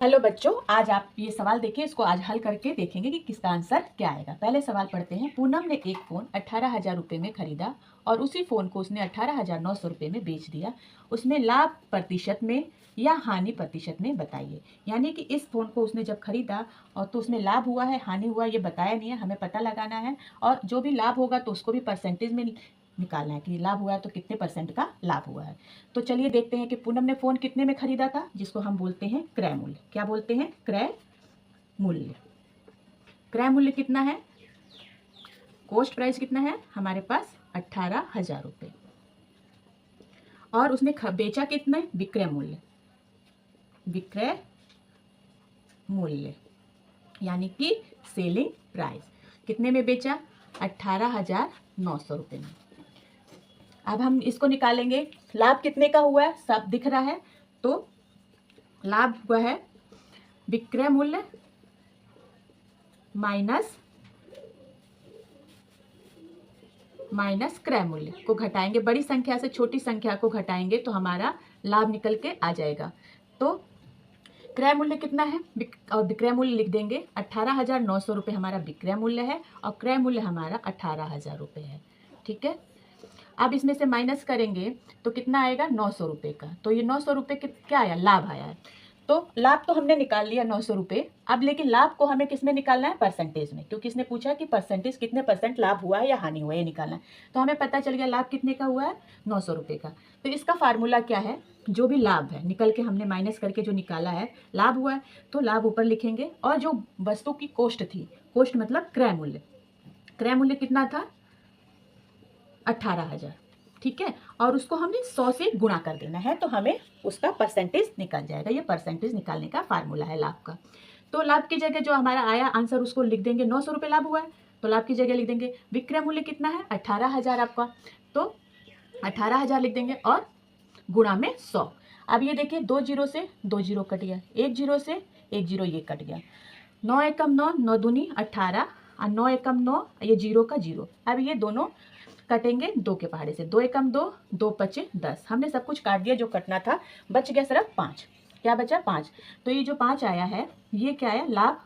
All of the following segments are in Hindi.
हेलो बच्चों, आज आप ये सवाल देखिए, इसको आज हल करके देखेंगे कि किसका आंसर क्या आएगा। पहले सवाल पढ़ते हैं। पूनम ने एक फ़ोन 18,000 रुपये में खरीदा और उसी फ़ोन को उसने 18,900 रुपये में बेच दिया। उसमें लाभ प्रतिशत में या हानि प्रतिशत में बताइए। यानी कि इस फ़ोन को उसने जब खरीदा और तो उसमें लाभ हुआ है, हानि हुआ है, ये बताया नहीं है, हमें पता लगाना है। और जो भी लाभ होगा तो उसको भी परसेंटेज में निकालना है कि लाभ हुआ है तो कितने परसेंट का लाभ हुआ है। तो चलिए देखते हैं कि पूनम ने फ़ोन कितने में खरीदा था, जिसको हम बोलते हैं क्रय मूल्य। क्या बोलते हैं? क्रय मूल्य। क्रय मूल्य कितना है? कॉस्ट प्राइस कितना है हमारे पास? 18,000 रुपये। और उसने बेचा कितने? विक्रय मूल्य। विक्रय मूल्य यानी कि सेलिंग प्राइस। कितने में बेचा? 18,900 रुपये में। अब हम इसको निकालेंगे। लाभ कितने का हुआ है? सब दिख रहा है। तो लाभ हुआ है विक्रय मूल्य माइनस क्रय मूल्य को घटाएंगे। बड़ी संख्या से छोटी संख्या को घटाएंगे तो हमारा लाभ निकल के आ जाएगा। तो क्रय मूल्य कितना है और विक्रय मूल्य लिख देंगे। 18,900 रुपये हमारा विक्रय मूल्य है और क्रय मूल्य हमारा 18,000 रुपये है। ठीक है। अब इसमें से माइनस करेंगे तो कितना आएगा? 900 रुपये का। तो ये 900 रुपये क्या आया? लाभ आया है। तो लाभ तो हमने निकाल लिया 900 रुपये। अब लेकिन लाभ को हमें किस में निकालना है? परसेंटेज में, क्योंकि इसने पूछा कि परसेंटेज कितने परसेंट लाभ हुआ है या हानि हुआ है, ये निकालना है। तो हमें पता चल गया लाभ कितने का हुआ है? 900 रुपये का। तो इसका फार्मूला क्या है? जो भी लाभ है निकल के हमने माइनस करके जो निकाला है, लाभ हुआ है तो लाभ ऊपर लिखेंगे। और जो वस्तु की कॉस्ट थी, कॉस्ट मतलब क्रय मूल्य, क्रय मूल्य कितना था? 18,000। ठीक है। और उसको हमें 100 से गुणा कर देना है तो हमें उसका परसेंटेज निकल जाएगा। ये परसेंटेज निकालने का फार्मूला है लाभ का। तो लाभ की जगह जो हमारा आया आंसर उसको लिख देंगे। 900 रुपये लाभ हुआ है तो लाभ की जगह लिख देंगे विक्रय मूल्य कितना है? 18,000 आपका। तो 18,000 लिख देंगे और गुणा में 100। अब ये देखिए, 2 जीरो से 2 जीरो कट गया, 1 जीरो से 1 जीरो ये कट गया। 9 एकम 9, 9 दूनी 18 और 9 एकम 9, ये जीरो का जीरो। अब ये दोनों कटेंगे 2 के पहाड़े से। 2 एकम 2, 2 पचे 10। हमने सब कुछ काट दिया जो कटना था, बच गया सिर्फ 5। क्या बचा? 5। तो ये जो 5 आया है ये क्या आया? लाभ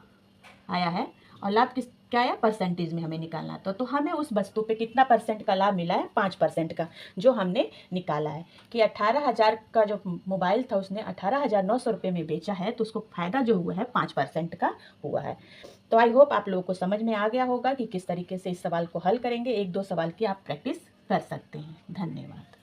आया है। और लाभ क्या आया? परसेंटेज में हमें निकालना था। तो हमें उस वस्तु पे कितना परसेंट का लाभ मिला है? 5% का, जो हमने निकाला है कि 18,000 का जो मोबाइल था उसने 18,900 रुपये में बेचा है तो उसको फायदा जो हुआ है 5% का हुआ है। तो आई होप आप लोगों को समझ में आ गया होगा कि किस तरीके से इस सवाल को हल करेंगे। 1-2 सवाल की आप प्रैक्टिस कर सकते हैं। धन्यवाद।